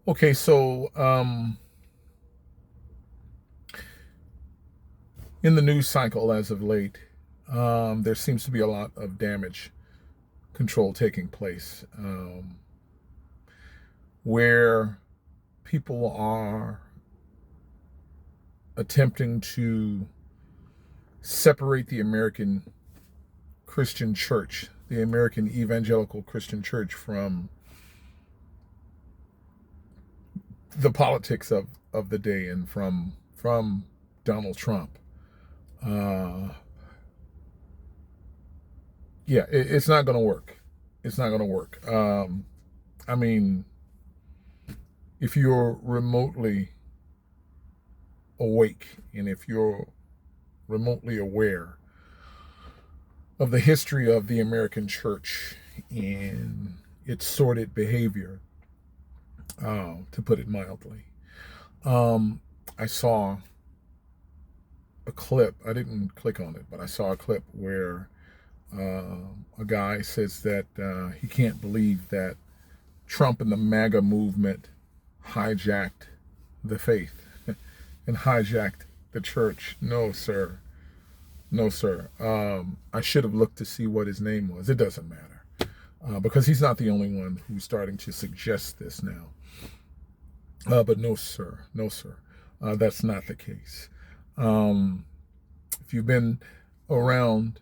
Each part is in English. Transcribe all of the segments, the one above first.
Okay, so in the news cycle as of late, there seems to be a lot of damage control taking place, where people are attempting to separate the American Christian church, the American evangelical Christian church, from the politics of the day and from Donald Trump. Uh, yeah, it's not going to work. It's not going to work. I mean, if you're remotely awake and if you're remotely aware of the history of the American church and its sordid behavior, to put it mildly, um, I saw a clip. I didn't click on it, but I saw a clip where a guy says that he can't believe that Trump and the MAGA movement hijacked the faith and hijacked the church. No, sir. No, sir. I should have looked to see what his name was. It doesn't matter because he's not the only one who's starting to suggest this now. But no, sir. No, sir. That's not the case. Um, if you've been around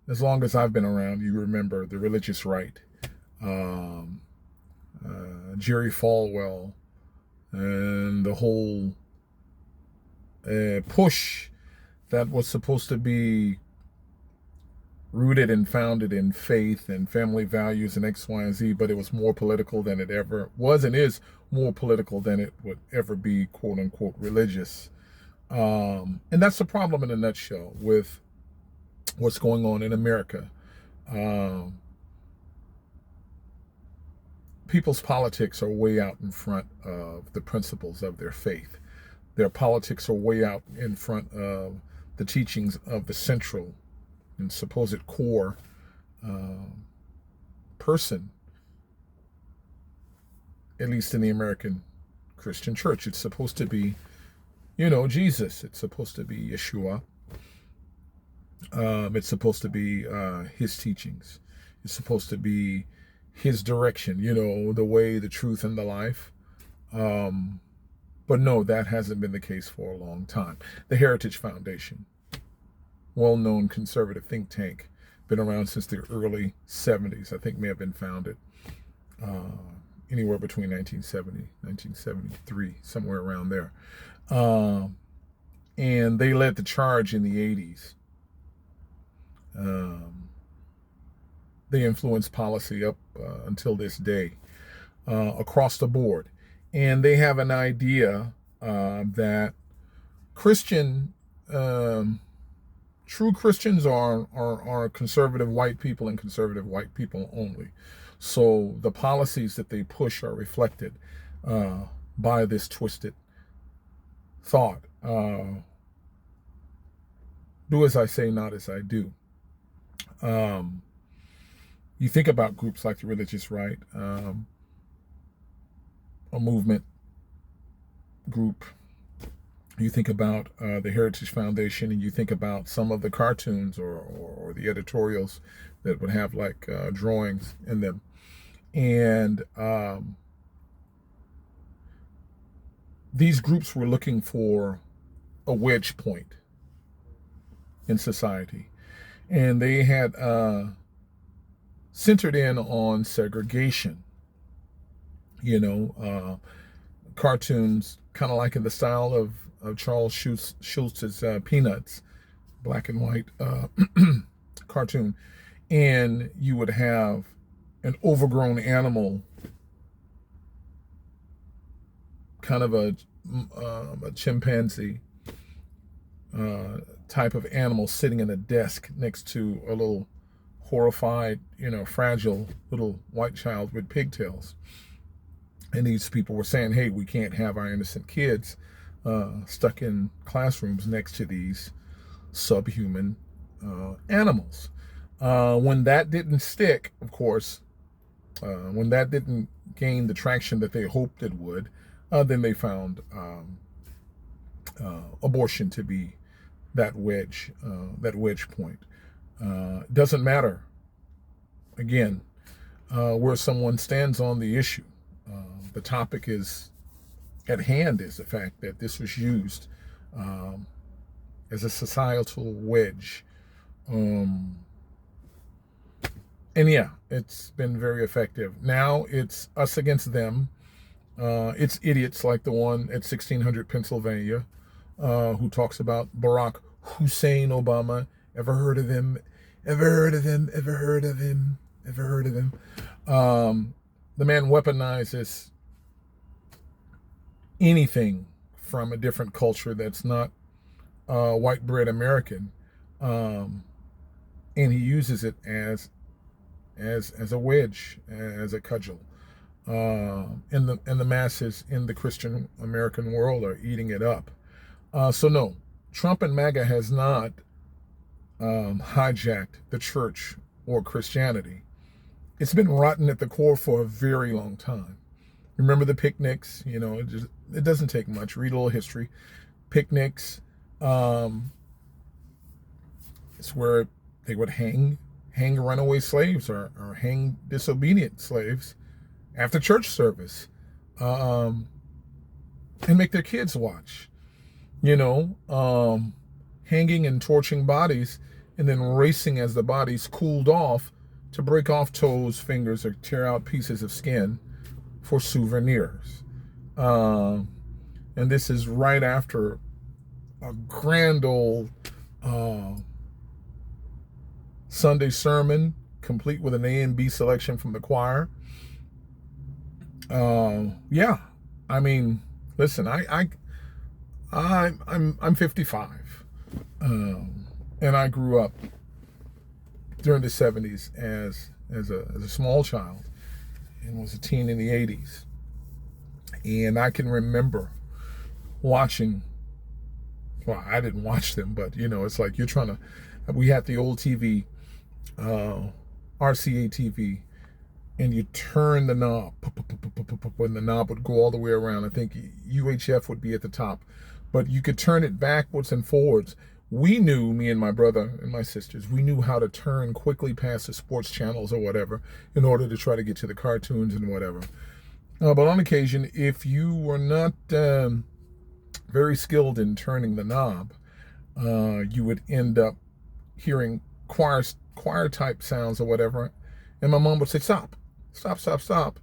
as long as I've been around, you remember the religious right, um, Jerry Falwell, and the whole push that was supposed to be rooted and founded in faith and family values and X, Y, and Z, but it was more political than it ever was and is more political than it would ever be, quote unquote, religious. And that's the problem in a nutshell with what's going on in America. Um, People's politics are way out in front of the principles of their faith. Their politics are way out in front of the teachings of the central and supposed core um, person, at least in the American Christian church. It's supposed to be, Jesus. It's supposed to be Yeshua. It's supposed to be his teachings. It's supposed to be his direction, the way, the truth, and the life. Um, but no, that hasn't been the case for a long time. The Heritage Foundation, well-known conservative think tank, been around since the early 70s. I think may have been founded uh, anywhere between 1970, 1973, somewhere around there. And they led the charge in the 80s. They influence policy up until this day across the board. And they have an idea that Christian, true Christians are conservative white people and conservative white people only. So the policies that they push are reflected by this twisted thought. Do as I say, not as I do. Um, you think about groups like the religious right, a movement group. You think about the Heritage Foundation, and you think about some of the cartoons or the editorials that would have like drawings in them. And these groups were looking for a wedge point in society. And they had centered in on segregation, cartoons kind of like in the style of Charles Schultz's Peanuts, black and white cartoon. And you would have an overgrown animal, kind of a chimpanzee type of animal sitting in a desk next to a little horrified, fragile little white child with pigtails. And these people were saying, hey, we can't have our innocent kids stuck in classrooms next to these subhuman animals. When that didn't stick, of course, when that didn't gain the traction that they hoped it would, then they found abortion to be that wedge point. Doesn't matter, again, where someone stands on the issue. The topic is at hand is the fact that this was used as a societal wedge. And yeah, it's been very effective. Now it's us against them. It's idiots like the one at 1600 Pennsylvania who talks about Barack Hussein Obama. Ever heard of him? Ever heard of him? Ever heard of him? Ever heard of him? The man weaponizes anything from a different culture that's not white bread American, and he uses it as a wedge, as a cudgel, and the masses in the Christian American world are eating it up. So no, Trump and MAGA has not hijacked the church or Christianity. It's been rotten at the core for a very long time. Remember the picnics? You know, it doesn't take much. Read a little history. Picnics. It's where they would hang runaway slaves or hang disobedient slaves after church service, and make their kids watch. You know, hanging and torching bodies and then racing as the bodies cooled off to break off toes, fingers, or tear out pieces of skin for souvenirs. And this is right after a grand old Sunday sermon, complete with an A and B selection from the choir. Yeah, I mean, listen, I'm 55, and I grew up during the 70s as a small child, and was a teen in the 80s. And I can remember watching, well, I didn't watch them, but you know, it's like we had the old TV, RCA TV, and you turn the knob, and the knob would go all the way around. I think UHF would be at the top, but you could turn it backwards and forwards. We knew, me and my brother and my sisters, we knew how to turn quickly past the sports channels or whatever in order to try to get to the cartoons and whatever. But on occasion, if you were not very skilled in turning the knob, you would end up hearing choir type sounds or whatever. And my mom would say, stop, stop, stop, stop.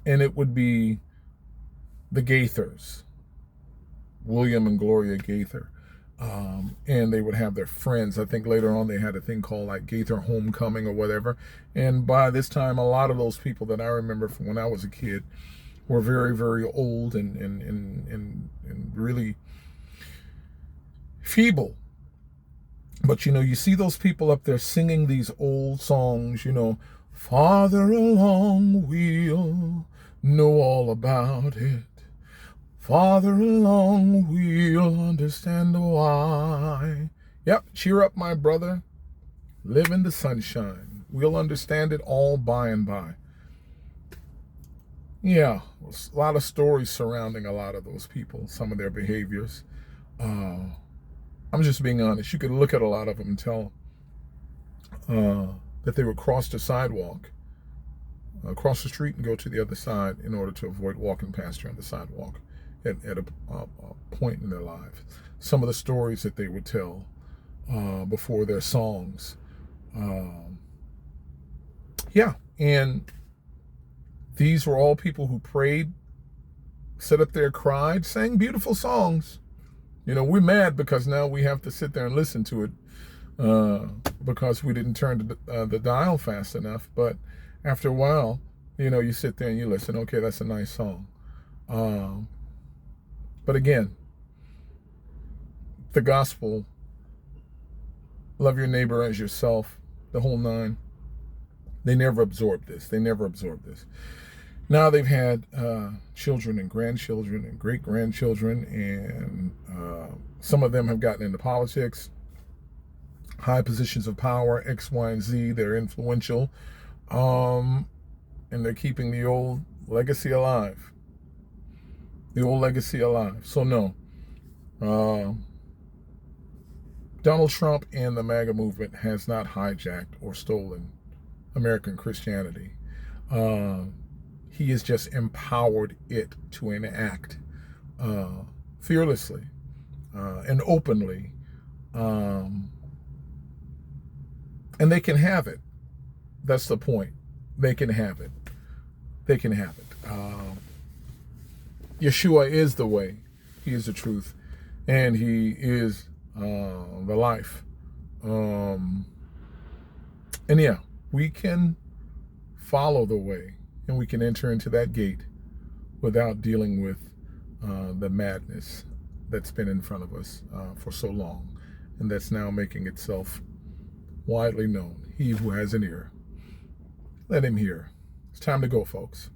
And it would be the Gaithers, William and Gloria Gaither. And they would have their friends. I think later on they had a thing called like Gaither Homecoming or whatever. And by this time, a lot of those people that I remember from when I was a kid were very, very old and really feeble. But, you know, you see those people up there singing these old songs, you know, farther along we'll know all about it. Farther along, we'll understand why. Yep, cheer up, my brother. Live in the sunshine. We'll understand it all by and by. Yeah, a lot of stories surrounding a lot of those people, some of their behaviors. I'm just being honest. You could look at a lot of them and tell that they would cross the sidewalk, across the street and go to the other side in order to avoid walking past you on the sidewalk. At a point in their lives. Some of the stories that they would tell before their songs. Yeah, and these were all people who prayed, sat up there, cried, sang beautiful songs. You know, we're mad because now we have to sit there and listen to it because we didn't turn the dial fast enough. But after a while, you know, you sit there and you listen. Okay, that's a nice song. But again, the gospel, love your neighbor as yourself, the whole nine, they never absorbed this. They never absorbed this. Now they've had children and grandchildren and great-grandchildren, and some of them have gotten into politics, high positions of power, X, Y, and Z. They're influential, and they're keeping the old legacy alive. The old legacy alive. So no, Donald Trump and the MAGA movement has not hijacked or stolen American Christianity. He has just empowered it to enact fearlessly and openly. And they can have it. That's the point. They can have it. They can have it. Yeshua is the way. He is the truth. And he is the life. And yeah, we can follow the way and we can enter into that gate without dealing with the madness that's been in front of us for so long and that's now making itself widely known. He who has an ear, let him hear. It's time to go, folks.